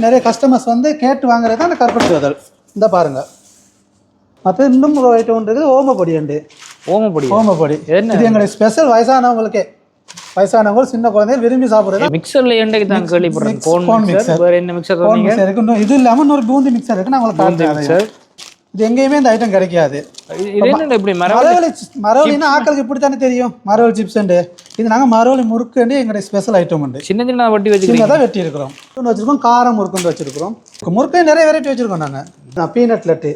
நிறைய கஸ்டமர்ஸ் வந்து கேட்டு வாங்குறது தான் அந்த கருப்பட்டி தோதல். இந்த பாருங்க. மற்ற இன்னும் ஒரு ஐட்டம் இருக்குது, ஓமப்பொடி உண்டு. ஓமப்பொடி இது எங்களுடைய ஸ்பெஷல். வயசானவங்க சின்ன குழந்தைகள் விரும்பி சாப்பிடுறது. மிக்சர்ல என்னைக்கு தான் கேள்விப்படுறேன். Corn mixture. வேற என்ன மிக்சர் இருக்கு? இது இல்லாம இன்னொரு பூந்தி மிக்சர் இருக்கு. நான் உங்களுக்கு காட்டுறேன். இது எங்கேயுமே இந்த ஐட்டம் கிடைக்காது. இது என்ன இப்படி மரவள்ளினா ஆக்களுக்கு இப்படித்தானே தெரியும். மரவள்ளி சிப்ஸ் உண்டு. இது நாங்கள் மரவள்ளி முறுக்கு எங்களுடைய ஸ்பெஷல் ஐட்டம் உண்டு. சின்ன சின்ன வட்டி வச்சுருக்கோம். தான் வெட்டி இருக்கிறோம். வச்சிருக்கோம் காரம் முறுக்குன்னு வச்சிருக்கிறோம். முறுக்கே நிறைய வெரைட்டி வச்சிருக்கோம் நாங்கள். பீனட் லட்டு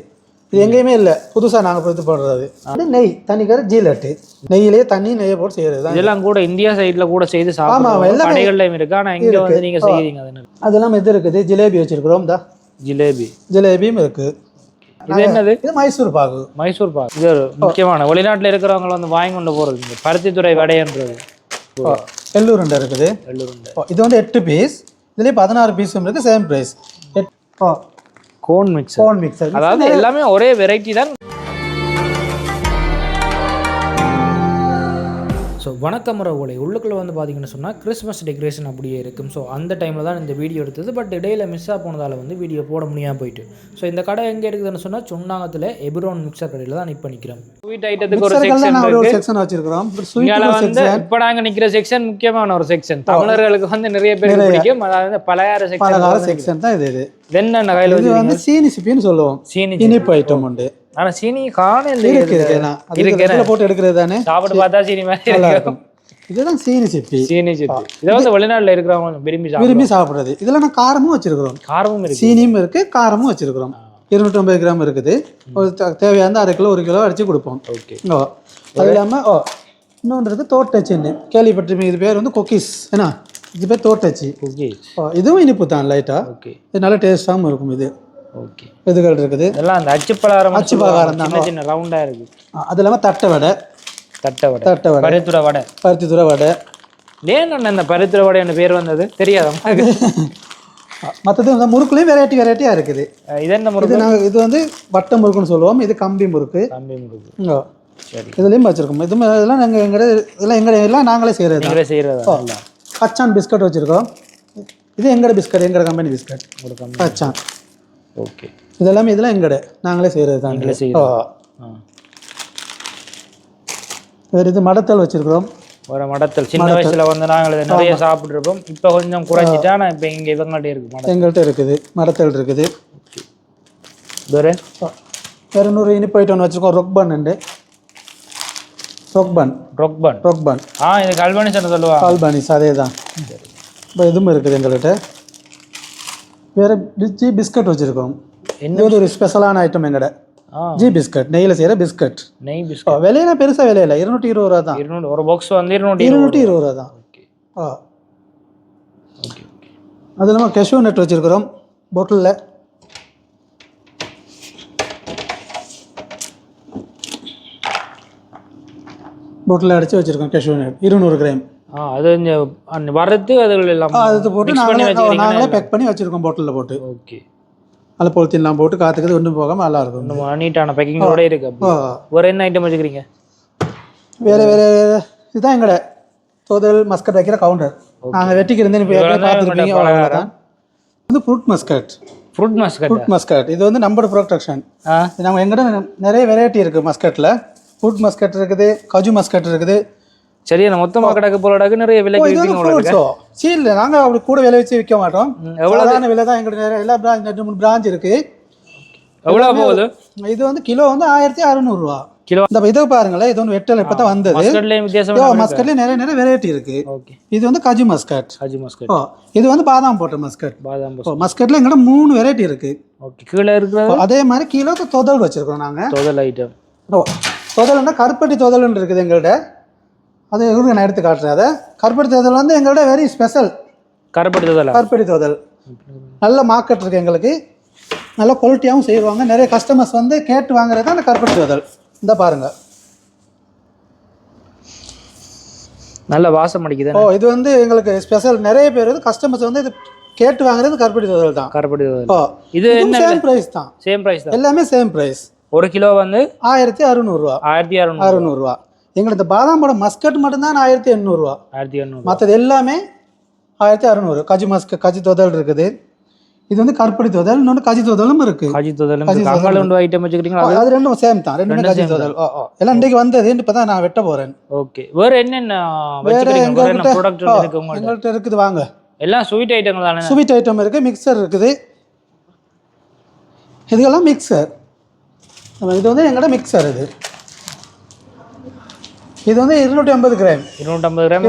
இது எங்கேயுமே இல்லை, புதுசாக நாங்கள் பொறுத்து போடுறது. அது நெய் தனிக்கிற ஜீ லட்டு, நெய்யிலேயே நெய்யை போட்டு செய்யறது. இதெல்லாம் கூட இந்தியா சைடில் கூட செய்து சாப்பிடுவோம். எல்லா கடைகள்லையும் இருக்கு. ஆனால் இங்கே வந்து நீங்கள் செய்கிறீங்க. அதெல்லாம் இது இருக்குது. ஜிலேபி வச்சிருக்கிறோம். ஜிலேபியும் இருக்குது. இது என்னது? இது மைசூர் பாகு. இது ஒரு முக்கியமான வெளிநாட்டில் இருக்கிறவங்க வந்து வாங்கி கொண்டு போகிறது. பருத்தித்துறை வடைன்றது. எள்ளூருண்டை இருக்குது. இது வந்து 8 பீஸ். இதுலேயே 16 பீஸும் இருக்குது. Same price. Cone mixture. அதாவது எல்லாமே ஒரே வெரைட்டி தான். ஸோ வணக்கம் உறவுகளை. உள்ளுக்குள்ளே வந்து பார்த்தீங்கன்னு சொன்னால் கிறிஸ்மஸ் டெக்கரேஷன் அப்படியே இருக்கும். ஸோ அந்த டைமில் தான் இந்த வீடியோ எடுத்தது. பட் இடையில மிஸ்ஸாக போனதால் வந்து வீடியோ போட முடியாமல் போயிட்டு. ஸோ இந்த கடை எங்கே இருக்குதுன்னு சொன்னால் சுண்ணாங்கத்தில் எபிரோன் மிக்சர் கடையில் தான் நிற்ப நிற்கிறோம். ஸ்வீட் ஐட்டத்துக்கு ஒரு செக்ஷன் வச்சிருக்கிறோம். வந்து இப்போ நாங்கள் நிற்கிற செக்ஷன் முக்கியமான ஒரு செக்ஷன். தமிழர்களுக்கு வந்து நிறைய பேர் பிடிக்கும். அதாவது பலகார செக்ஷன் தான் இது. என்ன கையில் வந்து சீனி சிப்பின்னு சொல்லுவோம். சீனி இனிப்பு ஐட்டம் உண்டு. ஆனா சீனி காணல போட்டு எடுக்கிறது தானே. சாப்பிட்டு பார்த்தா சீனி மாதிரி இருக்கும். இதுதான் சீனி சிப்பி. இதை வந்து வெளிநாட்டுல இருக்கிறவங்க விரும்பி சாப்பிடுறது. இதுல நான் காரமும் வச்சிருக்கிறோம். காரமும் இருக்கு, சீனியும் இருக்கு, காரமும் வச்சிருக்கிறோம். 250 கிராம் இருக்குது. ஒரு தேவையான 1/2 கிலோ 1 கிலோ அடிச்சு கொடுப்போம். அது இல்லாம இன்னொன்றது தோட்டச்சின்னு கேள்விப்பட்டிருப்பீங்க. இது பேர் வந்து குக்கீஸ். ஏன்னா இது பேர் தோட்டச்சி. இதுவும் இனிப்பு தான் லைட்டா. இது நல்ல டேஸ்டாகவும் இருக்கும். இது இதுகள் இருக்குது. எல்லாம் அந்த அச்சு பலகாரம் தான். சின்ன ரவுண்டா இருக்கு. அது இல்லாம தட்டை வடை. பருத்தித்துறை வடை. ஏன் இந்த பருத்தித்துறை வடை என்ன பேர் வந்தது தெரியாதா? மற்றது இந்த முறுக்குலையும் வெரைட்டியா இருக்குது. இது என்ன முறுக்கு? இது வந்து வட்ட முறுக்குன்னு சொல்லுவோம். இது கம்பி முறுக்கு. இதுலயும் வச்சிருக்கோம். இதெல்லாம் எல்லாம் நாங்களே செய்யறது. கச்சான் பிஸ்கட் வச்சிருக்கோம். இது எங்கட பிஸ்கட், எங்கட கம்பெனி பிஸ்கட் கச்சான். இதெல்லாம் இதெல்லாம் நாங்களே செய்யறது தான். வேறு இது மடத்தல் வச்சிருக்கிறோம். ஒரு மடத்தல் சின்ன வயசுல வந்து நாங்கள் நிறைய சாப்பிட்டுருப்போம். இப்போ கொஞ்சம் குறைஞ்சிட்டா. ஆனால் இப்போ இங்கே இவங்கள்ட்ட இருக்கு. எங்கள்கிட்ட இருக்குது மடத்தல் இருக்குது. வேறு இன்னொரு இனிப்பு ஐட்டம் வச்சிருக்கோம். ரொக்பன் உண்டு. ரொக்பன். இது அல்பானிஸ் சொல்லுவாங்க. அல்பானிஸ் அதே தான். இப்போ இதுவும் இருக்குது எங்கள்கிட்ட. வேறு ஜி பிஸ்கட் வச்சுருக்கோம். என்ன ஒரு ஸ்பெஷலான ஐட்டம் எங்கட ஜி பிஸ்கட். நெய்யில் செய்கிற பிஸ்கட். விலையில பெருசாக விலையில 220 ரூபா தான். ஒரு பாக்ஸ் வந்து 220 ரூபா தான். அது இல்லாமல் கெஷ்யூ நட் வச்சுருக்கிறோம் பாட்டிலில். அடித்து வச்சுருக்கோம் கெஷ்யூ நட் 200 கிராம். அது வறுத்து அது போட்டு நாங்களே பேக் பண்ணி வச்சிருக்கோம் பாட்டிலில் போட்டு. அதில் பொலித்தீன்லாம் போட்டு காத்துக்கிறது ஒன்றும் போகாமல் நல்லா இருக்கும். நீட்டான பேக்கிங்கோட இருக்கு. வேறு என்ன ஐட்டம் வச்சுக்கிறீங்க? வேறு இதுதான் எங்கட தோதல் மஸ்கட் வைக்கிற கவுண்டர். நாங்கள் வெட்டிக்கிறேன் பார்த்துருப்பீங்க. அவ்வளோதான். வந்து ஃப்ரூட் மஸ்கட். இது வந்து நம்பர் ப்ரொடக்ஷன். நம்ம எங்கிட்ட நிறைய வெரைட்டி இருக்குது மஸ்கட்டில். ஃப்ரூட் மஸ்கட் இருக்குது, கஜு மஸ்கட் இருக்குது. சரியா மொத்தமாக கிடக்கு போலடாக்கு நிறைய விலை சீல். நாங்கள் அப்படி கூட விலை வச்சு விற்க மாட்டோம். எவ்வளோதான விலை தான் எங்களுக்கு. நிறைய எல்லா பிரான்ச் 2-3 பிரான்ச் இருக்கு. எவ்வளோ போகுது? இது வந்து கிலோ வந்து 1600 ரூபா கிலோ. இந்த இதை பாருங்களேன். இது வந்து வெட்டல் இப்போ தான் வந்தது. மஸ்கட்லேயே நிறைய வெரைட்டி இருக்கு. இது வந்து கஜு மஸ்கட். இது வந்து பாதாம் போட்ட மஸ்கட். மஸ்கட்ல எங்கிட்ட 3 வெரைட்டி இருக்கு. கீழே இருக்கிறது அதே மாதிரி கீழே தொதல் வச்சிருக்கோம் நாங்கள். தொதல் ஐட்டம். தொதல்னா கருப்பட்டி தொதல்னு இருக்குது எங்கள்கிட்ட. அது எங்களுக்கு நான் எடுத்து காட்டுறேன். அதை கருப்பட்டி தோதல் வந்து எங்களோட வெரி ஸ்பெஷல். கருப்பட்டி தோதல் நல்ல மார்க்கெட் இருக்குது எங்களுக்கு. நல்ல குவாலிட்டியாகவும் செய்வாங்க. நிறைய கஸ்டமர்ஸ் வந்து கேட்டு வாங்குறது தான் அந்த கருப்பட்டி தோதல். இந்த பாருங்கள், நல்ல வாசம் அடிக்குது. இது வந்து எங்களுக்கு ஸ்பெஷல். நிறைய பேர் வந்து கஸ்டமர்ஸ் வந்து இது கேட்டு வாங்குறது கருப்பட்டி தோதல் தான். இது சேம் ப்ரைஸ் தான். எல்லாமே சேம் ப்ரைஸ். 1 கிலோ வந்து 1600 ரூபா. 1600 ரூபா. எங்களுக்கு இந்த பாதாம் பழம் மஸ்கட் மட்டும்தான் 1800 ரூபா. மற்றது எல்லாமே 1600. கஜு தோதல் இருக்குது. இது வந்து கருப்பட்டி தோதல், இன்னொன்று கஜி தோதலும் இருக்கு. கஜி தோதலும் அங்கால ஒன்று ஐட்டம் வச்சுக்கிறீங்களா? அது ரெண்டும் சேம் தான், ரெண்டுமே கஜி தோதல். எல்லாம் இன்றைக்கு வந்தது, இப்போ தான் நான் வெட்ட போறேன். ஓகே, வேற என்னென்ன வச்சுக்கிறீங்க? வேற என்ன ப்ராடக்ட் இருக்கு உங்கள்ட்ட? எங்கள்கிட்ட இருக்குது வாங்க. எல்லாம் ஸ்வீட் ஐட்டங்கள் தானே? ஸ்வீட் ஐட்டம் இருக்கு, மிக்சர் இருக்குது, இதுக்கெல்லாம் மிக்சர். இது வந்து எங்களோட மிக்சர். இது வந்து 250 கிராம். 250 கிராம்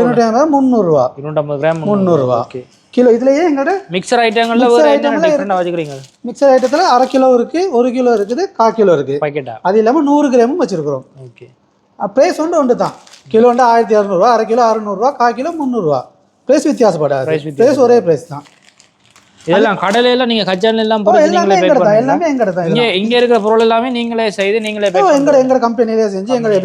300 ரூபா. 250 கிராம் 300 ரூபா. ஓகே. கிலோ. இதுலயே எங்களோட மிக்சர் ஐட்டங்கள்ல வேற என்ன டிஃபரெண்டா வச்சுக்கிறீங்க? மிக்சர் ஐட்டத்துல 1/2 கிலோ இருக்கு, 1 கிலோ இருக்குது, 1/4 கிலோ இருக்கு பாக்கெட்டா. அது இல்லாம 100 கிராமும் வச்சிருக்கிறோம். ஓகே. பிரைஸ் ஒன்று தான். கிலோ 1200 ரூபா, 1/2 கிலோ 600 ரூபா, 1/4 கிலோ 300 ரூபா. பிரைஸ் வித்தியாசப்படாது, பிரைஸ் ஒரே பிரைஸ் தான். இதெல்லாம் கடையில எல்லாம் நீங்க கச்சான் எல்லாம் போட்டு நீங்களே பேக் பண்ணுவீங்க? எல்லாமே எங்கட தான். இங்க இருக்கிற பொருள் எல்லாமே நீங்களே செய்து நீங்களே பேக் பண்ணுவீங்க? எங்க கம்பெனிலே செஞ்சு, எங்க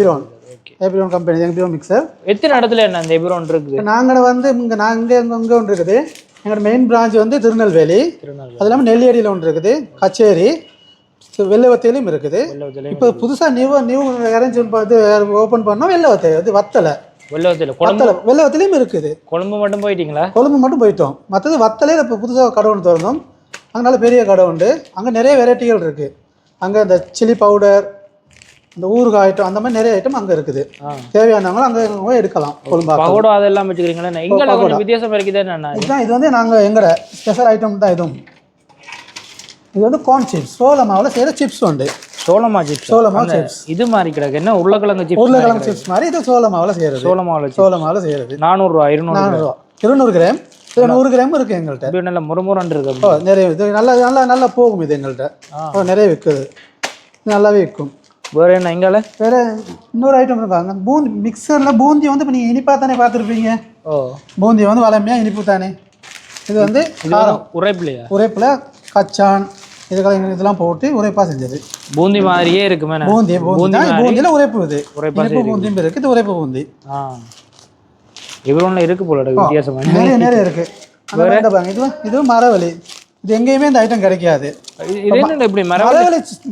எபிரோன் கம்பெனி, எபிரோன் மிக்சர். எத்தனை இடத்துல என்ன அந்த எபிரோன் இருக்குது? நாங்க வந்து இங்க ஒன்று இருக்குது. எங்களோட மெயின் பிரான்ச் வந்து திருநெல்வேலி, அது இல்லாமல் நெல்லியடியில் ஒன்று இருக்குது, கச்சேரி, வெள்ளவத்தையிலும் இருக்குது. இப்போ புதுசாக நியூ அரேஞ்ச் ஓப்பன் பண்ணோம் வெள்ளவத்தை, அது வத்தலை. வெள்ளவத்திலையும் இருக்குது. கொழும்பு மட்டும் போயிட்டீங்களா? கொழும்பு மட்டும் போயிட்டோம். மற்றது வத்தலையில் இப்போ புதுசாக கடை ஒன்று திறந்தோம். அங்கே நல்ல பெரிய கடை உண்டு. அங்கே நிறைய வெரைட்டிகள் இருக்குது. அங்கே இந்த சில்லி பவுடர், இந்த ஊறுகாய் ஐட்டம், அந்த மாதிரி நிறைய ஐட்டம் அங்கே இருக்குது. தேவையானவங்களும் அங்கே போய் எடுக்கலாம். கொழும்பா பகோடா அதெல்லாம் வச்சுக்கிறீங்களா? இங்கே கொஞ்சம் வித்தியாசம் இருக்குது. இதுதான், இது வந்து நாங்கள் எங்களோட ஸ்பெஷல் ஐட்டம் தான். இது வந்து கார்ன் சிப்ஸ், சோள மாவில் செய்கிற சிப்ஸ் உண்டு. சோளமா சிப்ஸ்? சோளமா சிப்ஸ் இது மாதிரி கிடக்கு. என்ன உருளைக்கிழங்கு சிப்ஸ்? உருளைக்கிழங்கு சிப்ஸ் மாதிரி. இது சோள மாவில் செய்கிறது. சோள மாவில் செய்கிறது. 400 ரூபா. 200 ரூபா. 200 கிராம். 100 கிராம் இருக்குது எங்கள்கிட்ட. இப்படி நல்ல முறுமுறன்னு இருக்கு. நிறைய இது நல்லா போகும். இது எங்கள்கிட்ட நிறைய விற்குது, நல்லாவே விற்கும். வேற என்ன எங்கால? வேற இன்னொரு ஐட்டம் இருக்காங்க. பூந்தி மிக்சரில் பூந்தி வந்து இப்போ நீங்கள் இனிப்பாக தானே பார்த்துருப்பீங்க. பூந்தி வந்து வளமையாக இனிப்பு தானே. இது வந்து உரைப்பில் கச்சான் இதெல்லாம் போட்டு உரைப்பாக செஞ்சது. பூந்தி மாதிரியே இருக்குமே. பூந்தியில் உரைப்பு. இது உரைப்பு பூந்தியும் இருக்குது. இது உரைப்பு பூந்தி இவரோட இருக்கு போல. வித்தியாசமா நிறைய இருக்கு. இது மரவள்ளி. இது எங்கேயுமே இந்த ஐட்டம் கிடைக்காது.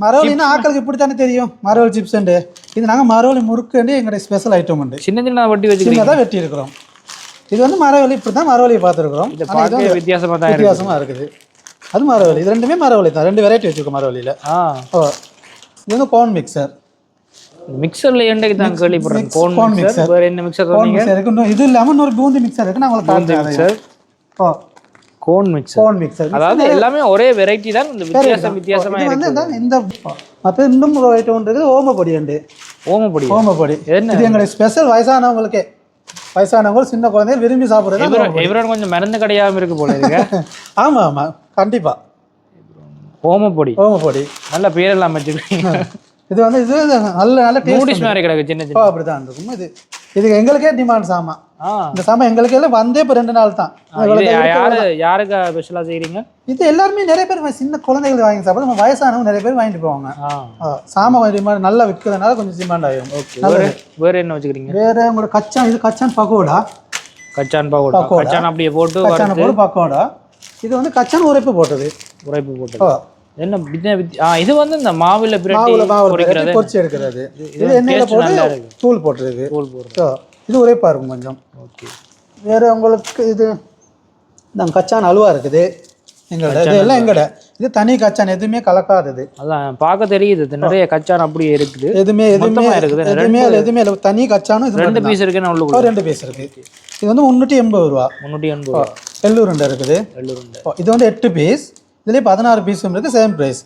மரவள்ளின்னா ஆக்களுக்கு இப்படித்தானே தெரியும், மரவள்ளி சிப்ஸ். இது நாங்கள் மரவள்ளி முறுக்கு எங்களுடைய ஸ்பெஷல் ஐட்டம் உண்டு. சின்ன வெட்டி வச்சு தான் வெட்டி இருக்கிறோம். இது வந்து மரவள்ளி. இப்படி தான் மரவள்ளியை பார்த்துருக்குறோம். வித்தியாசமாக இருக்குது. அது மரவள்ளி. இது ரெண்டுமே மரவள்ளி தான். 2 வெரைட்டி வச்சுருக்கோம் மரவள்ளியில். இது வந்து கார்ன் மிக்சர். மிக்சர்ல என்னைக்கு தான் கேள்விப்படுறேன். Corn mixture. வேற என்ன மிக்சர் சொன்னீங்க? இது இல்லாமல் இன்னொரு பூந்தி மிக்சர் இருக்கு. நான் உங்களுக்கு காட்டுறேன். Cone mixture. அதாவது எல்லாமே ஒரே வெரைட்டி தான், இந்த வித்தியாசமா இருக்கு. இந்த மற்ற இன்னும் ஒரு ஐட்டம் இருக்குது. ஓமப்பொடி உண்டு. ஓமப்பொடி இது எங்களுடைய ஸ்பெஷல். வயசானவங்க சின்ன குழந்தைகள் விரும்பி சாப்பிடுறது. இவரோட கொஞ்சம் மருந்து கிடையாம இருக்கு போல இருக்கு. ஆமா கண்டிப்பா. ஓமப்பொடி நல்ல பேரெல்லாம் வச்சுக்கிறீங்க. இது வந்து இது நல்ல டேஸ்ட் மாதிரி கிடக்கு. சின்ன அப்படிதான் இருக்கும். இது எங்களுக்கே டிமாண்ட் சாமான். இந்த சாமான் எங்களுக்கு எல்லாம் வந்தே இப்போ 2 நாள் தான். யாருக்கு ஸ்பெஷலாக செய்கிறீங்க? இது எல்லாருமே நிறைய பேர் சின்ன குழந்தைகளுக்கு வாங்கி சாப்பிட, நம்ம வயசானவங்க நிறைய பேர் வாங்கிட்டு போவாங்க. சாமான் டிமாண்ட் நல்லா விற்கிறதுனால கொஞ்சம் டிமாண்ட் ஆகும். வேற என்ன வச்சுக்கிறீங்க? வேற உங்களோட கச்சான். இது கச்சான் பகோடா. கச்சான் அப்படியே போட்டு பக்கோடா. இது வந்து கச்சான் உரைப்பு போட்டது. என்ன இது வந்து இந்த மாவுல பொரிச்சு எடுக்கிறது. இது எண்ணெயில போட்டு தூள் போட்டுருக்கு. இது உரைப்பா இருக்கும் கொஞ்சம். வேற உங்களுக்கு இது நாங்கள் கச்சான் அல்வா இருக்குது எங்களோட. இதெல்லாம் எங்கட. இது தனி கச்சான், எதுவுமே கலக்காதது. அதான் பார்க்க தெரியுது. நிறைய கச்சான் அப்படியே இருக்குது. எதுவுமே எதுவுமே தனி கச்சானும். இது 2 பீஸ் இருக்கு. 2 பீஸ் இருக்கு. இது வந்து 380 ரூபா. 380 ரூபா. எள்ளூருண்டை இருக்குது. இது வந்து 8 பீஸ். இதுலேயே 16 பீஸும் இருக்குது. Same price.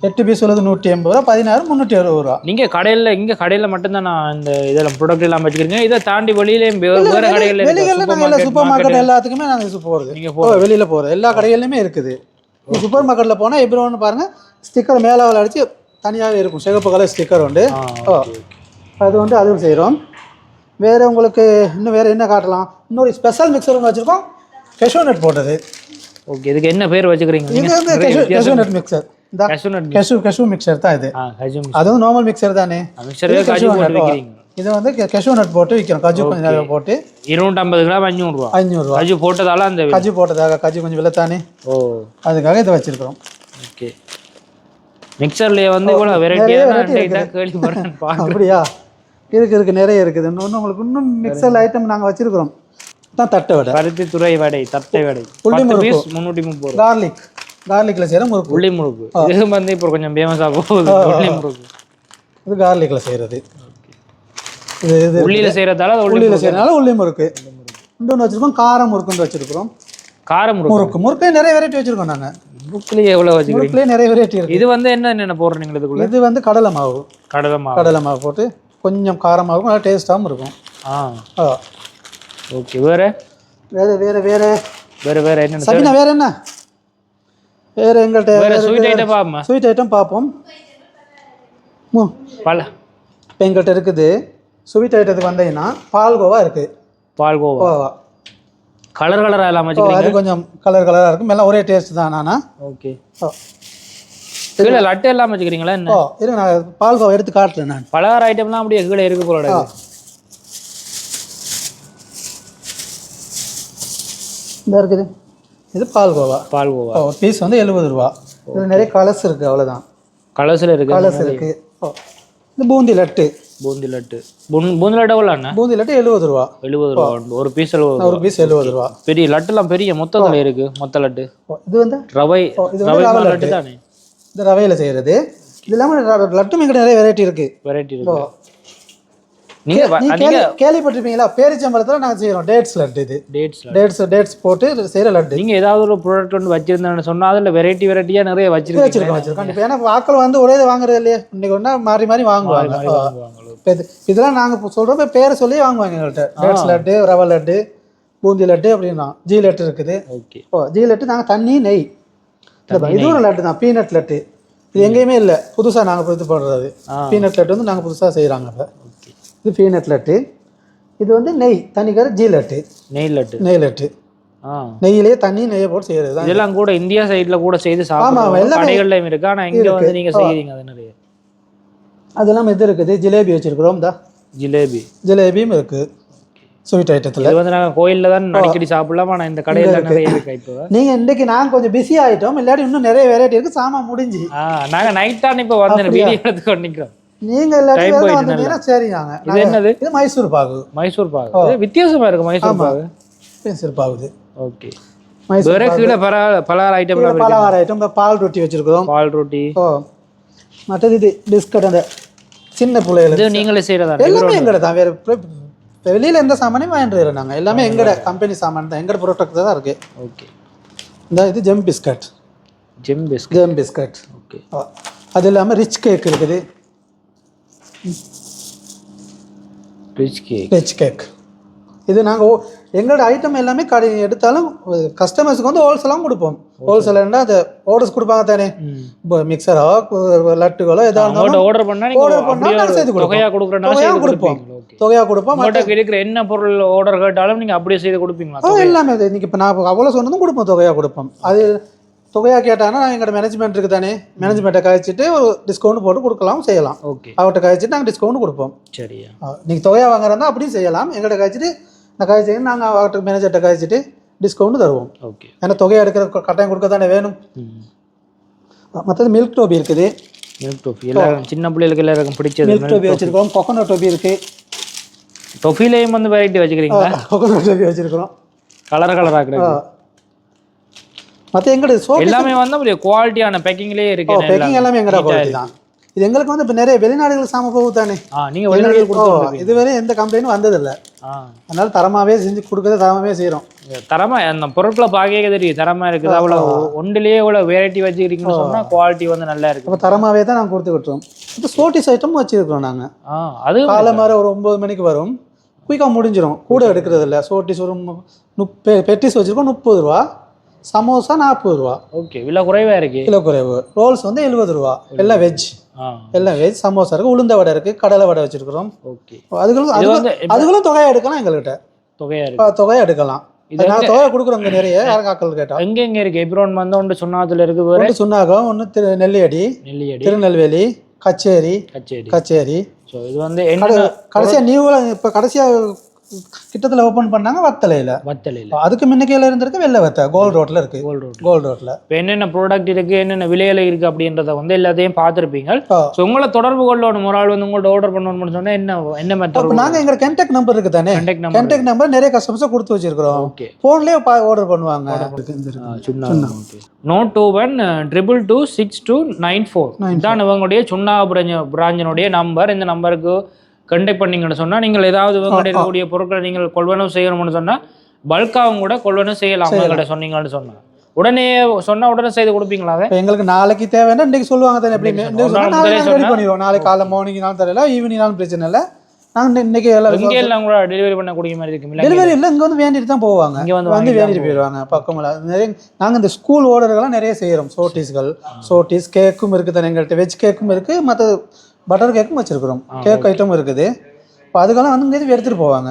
8 பீஸ் உள்ளது 180 ரூபா, 16 360 ரூபா. நீங்கள் கடையில் மட்டும்தான் நான் இந்த இதெல்லாம் ப்ராடக்ட் எல்லாம் வச்சுக்கிறீங்க. இதை தாண்டி வெளியிலேயும் வேறு கடைகளில் நாங்கள் சூப்பர் மார்க்கெட் எல்லாத்துக்குமே நாங்கள் போகிறது. நீங்கள் வெளியில் போகிறது எல்லா கடைகள்லையுமே இருக்குது. சூப்பர் மார்க்கெட்டில் போனால் எப்ரோன்னு பாருங்கள், ஸ்டிக்கர் மேலே அடித்து தனியாகவே இருக்கும். சிகப்பு கலர் ஸ்டிக்கர் உண்டு. அது வந்து அதுவும் செய்கிறோம். வேறு உங்களுக்கு இன்னும் வேறு என்ன காட்டலாம்? இன்னொரு ஸ்பெஷல் மிக்சர் ஒன்று வச்சுருக்கோம், கேஷ்யூ நட் போட்டது. ஓகே, இதுக்கு என்ன பேர் வச்சுக்கிறீங்க? இது வந்து cashew nut mixture. Cashew mixture தான் இது. அது வந்து நார்மல் மிக்சர் தானே. இது வந்து கேஷ்யூ நட் போட்டு விற்கிறோம். கஜு கொஞ்சம் நிறைய போட்டு 250 கிராம் 500 ரூபா. கஜு போட்டதால அந்த கஜு போட்டதாக கஜு கொஞ்சம் விலைத்தானே. அதுக்காக இதை வச்சிருக்கிறோம். ஓகே, மிக்சர்லேயே வந்து இவ்வளோ வெரைட்டியாக கேள்விப்படுறேன். அப்படியா? இருக்கு நிறைய இருக்குது. இன்னும் உங்களுக்கு இன்னும் மிக்சர் ஐட்டம் நாங்கள் வச்சிருக்கிறோம். தான் தட்டை வடை, பருத்தி துறை வடை, தட்டை வடை, 330 கார்லிக் கார்லிக்கில் செய்கிற முறுக்கு. உள்ளி முறுக்கு இது வந்து இப்போ கொஞ்சம் ஃபேமஸாக போகுது. உள்ளி முறுக்கு இது கார்லிக்கில் செய்கிறது. இது இது உள்ளியில் செய்கிறதால உள்ளியில் செய்கிறனால உள்ளி முறுக்கு. இன்னொன்று வச்சுருக்கோம் காரம் முறுக்குன்னு வச்சுருக்கிறோம். காரம் முறுக்கு முறுக்கே நிறைய வெரைட்டி வச்சுருக்கோம் நாங்கள். முறுக்குலேயே எவ்வளோ வச்சுருக்கோம்? முறுக்குலேயே நிறைய வெரைட்டி இருக்குது. இது வந்து என்னென்ன போடுறீங்க இதுக்குள்ள? இது வந்து கடலை மாவு. கடலை மாவு போட்டு கொஞ்சம் காரமாகவும் நல்லா டேஸ்ட்டாகவும் இருக்கும். ஓகே. வேறு என்ன சபினா? வேறு என்ன? வேறு எங்கள்கிட்ட ஸ்வீட் ஐட்டம் பார்ப்போம். ஸ்வீட் ஐட்டம் பார்ப்போம். இப்போ எங்கள்கிட்ட இருக்குது ஸ்வீட் ஐட்டத்துக்கு வந்தீங்கன்னா பால்கோவா இருக்குது. பால்கோவா கலராக எல்லாம் வச்சுக்கிறீங்க. அது கொஞ்சம் கலராக இருக்கும். எல்லாம் ஒரே டேஸ்ட் தான். நானா ஓகே. கீழே லட்டு எல்லாம் வச்சுக்கிறீங்களா என்ன? இருங்க நான் பால்கோவா எடுத்து காட்டுறேன். நான் பலகார ஐட்டம்லாம் அப்படியே கீழே இருக்கு போல. இந்த இருக்குது. இது பால்கோவா. ஒரு பீஸ் வந்து 70 ரூபா. இது நிறைய கலர்ஸ் இருக்குது. அவ்வளோதான். கலர்ஸ் இருக்குது. இது பூந்தி லட்டு. பூந்தி லட்டு எவ்வளோண்ணா? பூந்தி லட்டு 70 ரூபா. 70 ரூபா ஒரு பீஸ். 70 ரூபா. பெரிய லட்டுலாம் பெரிய மொத்தத்தில் இருக்குது. மொத்த லட்டு. இது வந்து ரவை லட்டு தானே? இந்த ரவையில் செய்கிறது. இது இல்லாமல் லட்டும் எங்கிட்ட நிறைய வெரைட்டி இருக்குது. நீங்கள் கேள்விப்பட்டிருப்பீங்களா? பேரிச்சம்பழத்தில் நாங்கள் செய்கிறோம் டேட்ஸ் லட்டு. இது டேட்ஸ் போட்டு செய்கிற லட்டு. நீங்கள் ஏதாவது ஒரு ப்ராடக்ட் ஒன்று வச்சுருந்தேன்னு சொன்னால் அதில் வெரைட்டியாக நிறைய வச்சிருக்கோம். இப்போ ஏன்னா ஆக்கள் வந்து ஒரே வாங்குறது இல்லையே. இன்னைக்கு ஒன்றா மாறி வாங்குவாங்க. இதெல்லாம் நாங்கள் சொல்கிறோம். இப்போ பேரை சொல்லி வாங்குவாங்க எங்கள்கிட்ட. டேட்ஸ் லட்டு, ரவை லட்டு, பூந்தி லட்டு அப்படின்னா. ஜீ லட்டு இருக்குது. ஓகே. ஜீ லட்டு நாங்கள் தண்ணி நெய். இது ஒரு லட்டு தான், பீனட் லட்டு. இது எங்கேயுமே இல்லை, புதுசாக நாங்கள் இது பண்ணுறது. பீனட் லட்டு வந்து நாங்கள் புதுசாக செய்கிறாங்க. இப்போ இது பீனட் லட்டு. இது வந்து நெய் தண்ணிக்கார ஜீ லட்டு. நெய் லட்டு நெய்யிலேயே நெய்யை போட்டு செய்கிறது. இதெல்லாம் கூட இந்தியா சைடில் கூட செய்து சாப்பிடுவோம். கடைகள்லையும் இருக்கு. ஆனால் இங்கே வந்து நீங்கள் செய்கிறீங்க அது நிறைய. அதெல்லாம் இது இருக்குது. ஜிலேபி வச்சுருக்குறோம். ஜிலேபியும் இருக்குது ஸ்வீட் ஐட்டத்தில். இது வந்து நாங்கள் கோயிலில் தான் அடிக்கடி சாப்பிடலாம். ஆனால் இந்த கடையில் நிறைய இருக்கு. இப்போ நீங்கள் இன்றைக்கி நாங்கள் கொஞ்சம் பிஸி ஆகிட்டோம். இல்லாட்டி இன்னும் நிறைய வெரைட்டி இருக்குது. சாமான் முடிஞ்சு நாங்கள் நைட் தான் இப்போ வந்து வீடியோ எடுத்துக்கொண்டு நிற்கிறோம். நீங்கள் எல்லாத்தையும் வந்தீங்கன்னா சரி. நாங்கள் இது என்னது? இது மைசூர் பாகு. வித்தியாசமாக இருக்குது. மைசூர் பாகு. ஓகே. வேற கீழே பலகார ஐட்டம் பால் ரொட்டி வச்சிருக்கிறோம். பால் ரொட்டி. மற்றது இது பிஸ்கட். அந்த சின்ன பிள்ளைகளுக்கு நீங்களே செய்கிறதா? எல்லாமே எங்கட தான். வேறு வெளியில் எந்த சாமானையும் வாங்கிட்டு நாங்கள். எல்லாமே எங்கட கம்பெனி சாமான் தான். எங்கட ப்ராடக்ட் தான் இருக்குது. ஓகே. இந்த இது ஜெம் பிஸ்கட். ஓகே. அது இல்லாமல் ரிச் கேக் இருக்குது. ரிச் கேக் இது நாங்கள் எங்களோட ஐட்டம் எல்லாமே கடை எடுத்தாலும் கஸ்டமர்ஸுக்கு வந்து ஹோல்சேலாகவும் கொடுப்போம். ஹோல்சேலர்னா அதை ஆர்டர்ஸ் கொடுப்பாங்க தானே. இப்போ மிக்சரோ லட்டுகளோ ஏதாவது ஆர்டர் பண்ணால் செய்து கொடுப்போம். தொகையாக கொடுப்போம். இருக்கிற என்ன பொருள் ஆர்டர் கேட்டாலும் நீங்கள் அப்படியே செய்து கொடுப்பீங்களா? எல்லாமே நீங்கள் இப்போ நான் அவ்வளோ சொன்னதும் கொடுப்போம். தொகையாக கொடுப்போம். அது தொகையாக கேட்டாங்கன்னா எங்களோட மேனேஜ்மெண்ட் இருக்குது தானே. மேனேஜ்மெண்ட்டை கழிச்சிட்டு ஒரு டிஸ்கவுண்ட் போட்டு கொடுக்கலாம், செய்யலாம். ஓகே. அவர்கிட்ட கழிச்சிட்டு நாங்கள் டிஸ்கவுண்ட் கொடுப்போம். சரியா? நீங்கள் தொகையாக வாங்குறதா அப்படியும் செய்யலாம். எங்கள்கிட்ட கழிச்சிட்டு நான் கழிச்சு நாங்கள் அவர்கிட்ட மேனேஜர்கிட்ட கழிச்சிட்டு டிஸ்கவுண்ட் தருவோம். ஓகே. ஏன்னா தொகையை எடுக்கிற கட்டாயம் கொடுக்க தானே வேணும். மற்றது மில்க் டோபி இருக்குது. எல்லாரும் சின்ன பிள்ளைகளுக்கு எல்லாருக்கும் பிடிச்சது மில்க் டோபி வச்சுருக்கோம். கொக்கோனட் டோபி இருக்குது. டொஃபிலையும் வந்து வெரைட்டி வச்சுக்கிறீங்களா? கொக்கோனட் டோபி வச்சுருக்கிறோம். கலராக மற்ற எங்கட எல்லாமே வந்து ஒரு குவாலிட்டியான பேக்கிங்லேயே இருக்கு. பேக்கிங் எல்லாமே எங்கட குவாலிட்டி தான். இது எங்களுக்கு வந்து இப்போ நிறைய வெளிநாடுகள் சாம போகுது தானே. நீங்கள் வெளிநாடுகள் கொடுத்தோம். இதுவரை எந்த கம்ப்ளைண்டும் வந்ததில்லை. அதனால தரமாகவே செஞ்சு கொடுக்குறது, தரமாகவே செய்கிறோம். தரமாக அந்த பொருட்களை பார்க்க தெரியும் தரமாக இருக்குது. அவ்வளோ ஒன்றுலேயே இவ்வளோ வெரைட்டி வச்சுக்கிறீங்கன்னு சொன்னால் குவாலிட்டி வந்து நல்லா இருக்குது. அப்போ தரமாகவே தான் நாங்கள் கொடுத்துக்கிட்டோம். இப்போ சோட்டிஸ் ஐட்டமும் வச்சுருக்கிறோம் நாங்கள். அது காலை மாதிரி ஒரு 9 மணிக்கு வரும். குயிக்காக முடிஞ்சிடும். கூட எடுக்கிறது இல்லை. சோட்டிஸ் ஒரு பெட்டிஸ் வச்சுருக்கோம். 30 ரூபா. சமோசா 40 ரூபா. ஓகே. விலை குறைவாக இருக்குது. கிலோ குறைவு. ரோல்ஸ் வந்து 70 ரூபா. எல்லாம் வெஜ். எல்லாம் வெஜ். சமோசா இருக்குது. உளுந்த வடை இருக்குது. கடலை வடை வச்சுருக்கிறோம். ஓகே. அதுகளும் தொகையாக எடுக்கலாம். எங்கள்கிட்ட தொகையாக எடுக்கலாம். நான் தொகை கொடுக்குறோங்க நிறைய. யாருக்காக்கள் கேட்டால் எங்கே இருக்குது? எப்ரோன் வந்து ஒன்று சுண்ணாகத்தில் இருக்குது. ஒன்று சுண்ணாகம், ஒன்று நெல்லியடி, திருநெல்வேலி, கச்சேரி. ஸோ இது வந்து கடைசியாக நியூவில் இப்போ கடைசியாக கிட்டத்தில் ஓப்பன் பண்ணாங்க வத்தலையில். அதுக்கு முன்னுக்கையில் இருந்திருக்கு வெள்ளை வத்தை கோல்டு ரோட்டில் இருக்குது. கோல்டு ரோட்டில் இப்போ என்னென்ன ப்ராடக்ட் இருக்குது என்னென்ன விலையில இருக்குது அப்படின்றத வந்து எல்லாத்தையும் பார்த்துருப்பீங்க. ஸோ உங்களை தொடர்பு கொள்ளணும் ஒரு ஆள் வந்து உங்கள்ட்ட ஆர்டர் பண்ணணும்னு சொன்னால் என்ன மெத்தட்? நாங்கள் எங்கள் கான்டாக்ட் நம்பர் இருக்குது தானே, கான்டாக்ட் நம்பர் நிறைய கஸ்டமர்ஸை கொடுத்து வச்சிருக்கிறோம். ஓகே, ஃபோன்லேயே ஆர்டர் பண்ணுவாங்க. Note 21226294 இதான் இவங்களுடைய சுண்ணாம்பு பிராஞ்சினுடைய நம்பர். இந்த நம்பருக்கு கண்டெக்ட் பண்ணிங்கன்னு சொன்னால் நீங்கள் ஏதாவது இவங்கள்ட்ட இருக்கக்கூடிய பொருட்களை நீங்கள் கொள்வனவு செய்யணும்னு சொன்னால் பல்காகவும் கூட கொள்வனவு செய்யலாம். அவங்கள்ட்ட சொன்னீங்கன்னு சொன்னால் உடனே சொன்னால் உடனே செய்து கொடுப்பீங்களா? எங்களுக்கு நாளைக்கு தேவைன்னா இன்றைக்கு சொல்லுவாங்க தானே, எப்படியுமே ரெடி பண்ணிடுவோம். நாளைக்கு காலை மார்னிங்னாலும் தெரியல, ஈவினிங்னாலும் பிரச்சனை இல்லை. நாங்கள் இன்னைக்கு இங்கே எல்லாம் கூட டெலிவரி பண்ணக்கூடிய மாதிரி இருக்கு. டெலிவரி இல்லை, இங்கே வந்து வேண்டிட்டு தான் போவாங்க. இங்கே வந்து வேண்டிட்டு போயிடுவாங்க பக்கமில்ல. நிறைய நாங்கள் இந்த ஸ்கூல் ஆர்டர்கள்லாம் நிறைய செய்கிறோம். சோட்டிஸ் கேக்கும் இருக்குது தானே எங்கள்கிட்ட. வெஜ் கேக்கும் இருக்குது, மற்ற பட்டர் கேக்கும் வச்சுருக்குறோம். கேக் ஐட்டம் இருக்குது. இப்போ அதுக்கெல்லாம் வந்து இங்கே எடுத்துகிட்டு போவாங்க.